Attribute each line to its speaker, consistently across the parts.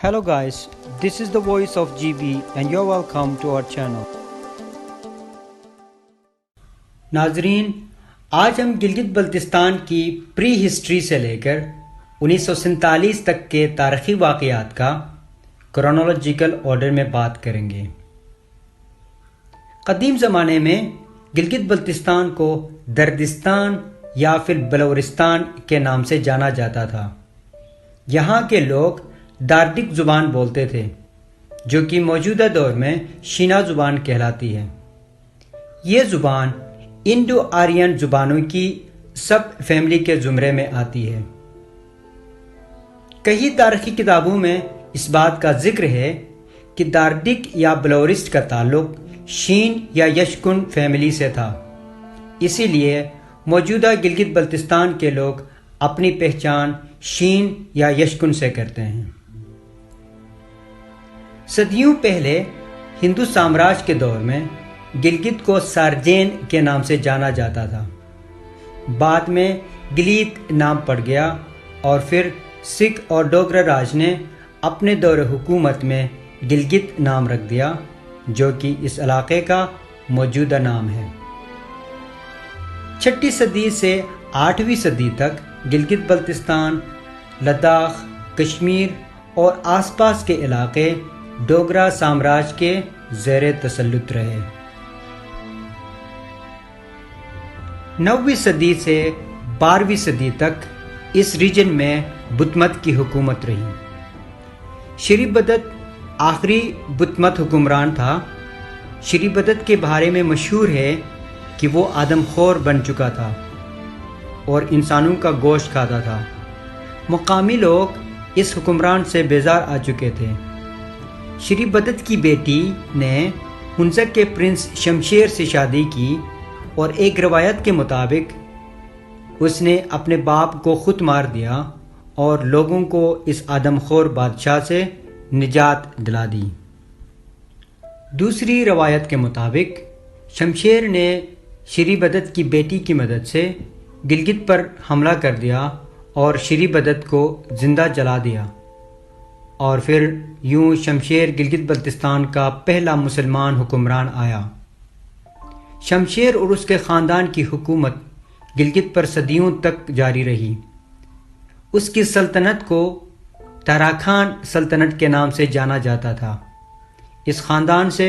Speaker 1: Hello guys, this is the voice of GB and you're welcome to our channel. ناظرین، آج ہم گلگت بلتستان کی پری history سے لے کر 1947 تک کے تاریخی واقعات کا کرونالوجیکل آرڈر میں بات کریں گے۔ قدیم زمانے میں گلگت بلتستان کو دردستان یا پھر بلورستان کے نام سے جانا جاتا تھا۔ یہاں کے لوگ داردک زبان بولتے تھے، جو کہ موجودہ دور میں شینا زبان کہلاتی ہے۔ یہ زبان انڈو آرین زبانوں کی سب فیملی کے زمرے میں آتی ہے۔ کئی تاریخی کتابوں میں اس بات کا ذکر ہے کہ داردک یا بلورسٹ کا تعلق شین یا یشکن فیملی سے تھا، اسی لیے موجودہ گلگت بلتستان کے لوگ اپنی پہچان شین یا یشکن سے کرتے ہیں۔ صدیوں پہلے ہندو سامراج کے دور میں گلگت کو سارجین کے نام سے جانا جاتا تھا، بعد میں گلیت نام پڑ گیا اور پھر سکھ اور ڈوگرا راج نے اپنے دور حکومت میں گلگت نام رکھ دیا، جو کہ اس علاقے کا موجودہ نام ہے۔ 6 صدی سے 8ویں صدی تک گلگت بلتستان، لداخ، کشمیر اور آس پاس کے علاقے ڈوگرا سامراج کے زیر تسلط رہے۔ 9ویں صدی سے 12ویں صدی تک اس ریجن میں بدھ مت کی حکومت رہی۔ شری بدت آخری بدھ مت حکمران تھا۔ شری بدت کے بارے میں مشہور ہے کہ وہ آدم خور بن چکا تھا اور انسانوں کا گوشت کھاتا تھا۔ مقامی لوگ اس حکمران سے بیزار آ چکے تھے۔ شری بدت کی بیٹی نے ہنزک کے پرنس شمشیر سے شادی کی اور ایک روایت کے مطابق اس نے اپنے باپ کو خود مار دیا اور لوگوں کو اس آدم خور بادشاہ سے نجات دلا دی۔ دوسری روایت کے مطابق شمشیر نے شری بدت کی بیٹی کی مدد سے گلگت پر حملہ کر دیا اور شری بدت کو زندہ جلا دیا، اور پھر یوں شمشیر گلگت بلتستان کا پہلا مسلمان حکمران آیا۔ شمشیر اور اس کے خاندان کی حکومت گلگت پر صدیوں تک جاری رہی۔ اس کی سلطنت کو تاراکھان سلطنت کے نام سے جانا جاتا تھا۔ اس خاندان سے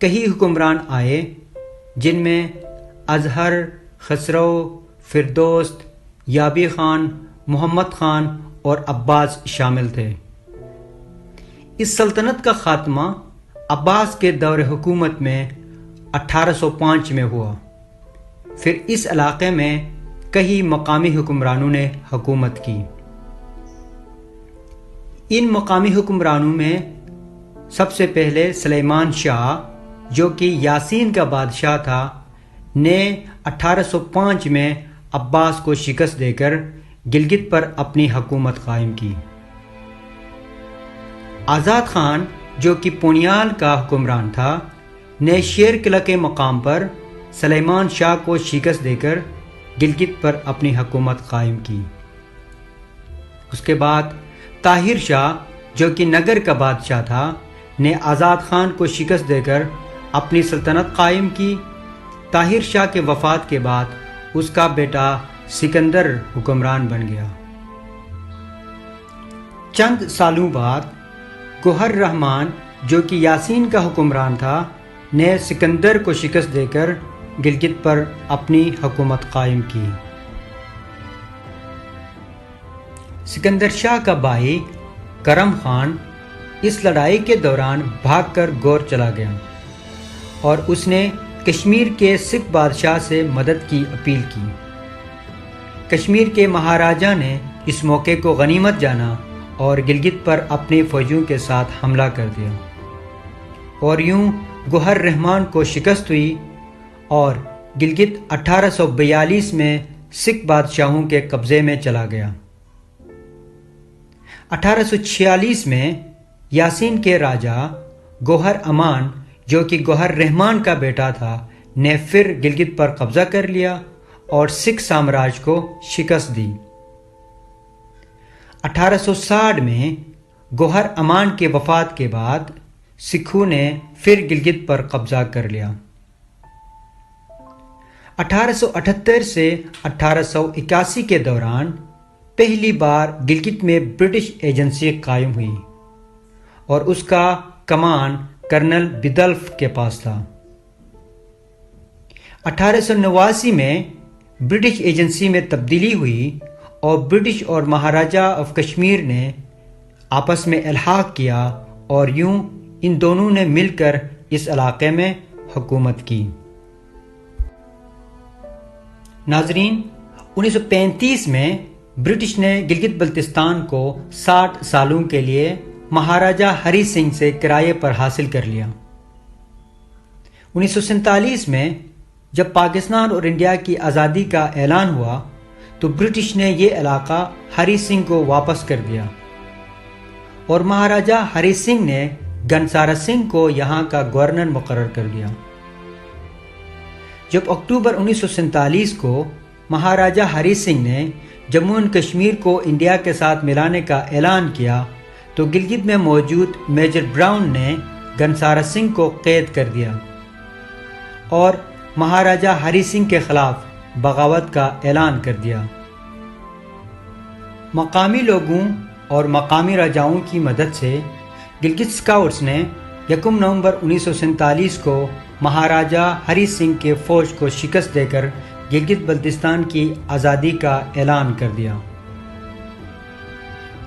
Speaker 1: کئی حکمران آئے، جن میں اظہر، خسرو، فردوست، یابی خان، محمد خان اور عباس شامل تھے۔ اس سلطنت کا خاتمہ عباس کے دور حکومت میں 1805 میں ہوا۔ پھر اس علاقے میں کئی مقامی حکمرانوں نے حکومت کی۔ ان مقامی حکمرانوں میں سب سے پہلے سلیمان شاہ، جو کہ یاسین کا بادشاہ تھا، نے 1805 میں عباس کو شکست دے کر گلگت پر اپنی حکومت قائم کی۔ آزاد خان، جو کہ پونیال کا حکمران تھا، نے شیر قلعہ کے مقام پر سلیمان شاہ کو شکست دے کر گلگت پر اپنی حکومت قائم کی۔ اس کے بعد طاہر شاہ، جو کہ نگر کا بادشاہ تھا، نے آزاد خان کو شکست دے کر اپنی سلطنت قائم کی۔ طاہر شاہ کے وفات کے بعد اس کا بیٹا سکندر حکمران بن گیا۔ چند سالوں بعد گوہر رحمان، جو کہ یاسین کا حکمران تھا، نے سکندر کو شکست دے کر گلگت پر اپنی حکومت قائم کی۔ سکندر شاہ کا بھائی کرم خان اس لڑائی کے دوران بھاگ کر گور چلا گیا اور اس نے کشمیر کے سکھ بادشاہ سے مدد کی اپیل کی۔ کشمیر کے مہاراجا نے اس موقع کو غنیمت جانا اور گلگت پر اپنی فوجوں کے ساتھ حملہ کر دیا، اور یوں گوہر رحمان کو شکست ہوئی اور گلگت 1842 میں سکھ بادشاہوں کے قبضے میں چلا گیا۔ 1846 میں یاسین کے راجا گوہر امان، جو کہ گوہر رحمان کا بیٹا تھا، نے پھر گلگت پر قبضہ کر لیا اور سکھ سامراج کو شکست دی۔ 1860 میں گوہر امان کے وفات کے بعد سکھوں نے پھر گلگت پر قبضہ کر لیا۔ 1878 سے 1881 کے دوران پہلی بار گلگت میں برٹش ایجنسی قائم ہوئی اور اس کا کمان کرنل بدلف کے پاس تھا۔ 1889 میں برٹش ایجنسی میں تبدیلی ہوئی اور برٹش اور مہاراجہ آف کشمیر نے آپس میں الحاق کیا اور یوں ان دونوں نے مل کر اس علاقے میں حکومت کی۔ ناظرین، 1935 میں برٹش نے گلگت بلتستان کو 60 سالوں کے لیے مہاراجہ ہری سنگھ سے کرائے پر حاصل کر لیا۔ 1947 میں جب پاکستان اور انڈیا کی آزادی کا اعلان ہوا تو برٹش نے یہ علاقہ ہری سنگھ کو واپس کر دیا اور مہاراجہ ہری سنگھ نے گنسارا سنگھ کو یہاں کا گورنر مقرر کر دیا۔ جب اکتوبر 1947 کو مہاراجہ ہری سنگھ نے جموں اینڈ کشمیر کو انڈیا کے ساتھ ملانے کا اعلان کیا تو گلگت میں موجود میجر براؤن نے گنسارا سنگھ کو قید کر دیا اور مہاراجہ ہری سنگھ کے خلاف بغاوت کا اعلان کر دیا۔ مقامی لوگوں اور مقامی راجاؤں کی مدد سے گلگت اسکاؤٹس نے 1 نومبر 1947 کو مہاراجہ ہری سنگھ کے فوج کو شکست دے کر گلگت بلتستان کی آزادی کا اعلان کر دیا۔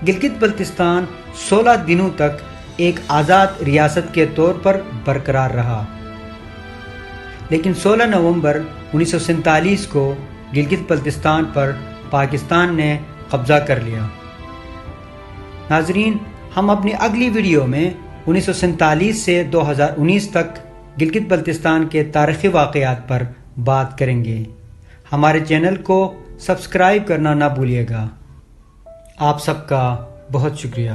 Speaker 1: گلگت بلتستان 16 دنوں تک ایک آزاد ریاست کے طور پر برقرار رہا، لیکن 16 نومبر 1947 کو گلگت بلتستان پر پاکستان نے قبضہ کر لیا۔ ناظرین، ہم اپنی اگلی ویڈیو میں 1947 سے 2019 تک گلگت بلتستان کے تاریخی واقعات پر بات کریں گے۔ ہمارے چینل کو سبسکرائب کرنا نہ بھولیے گا۔ آپ سب کا بہت شکریہ۔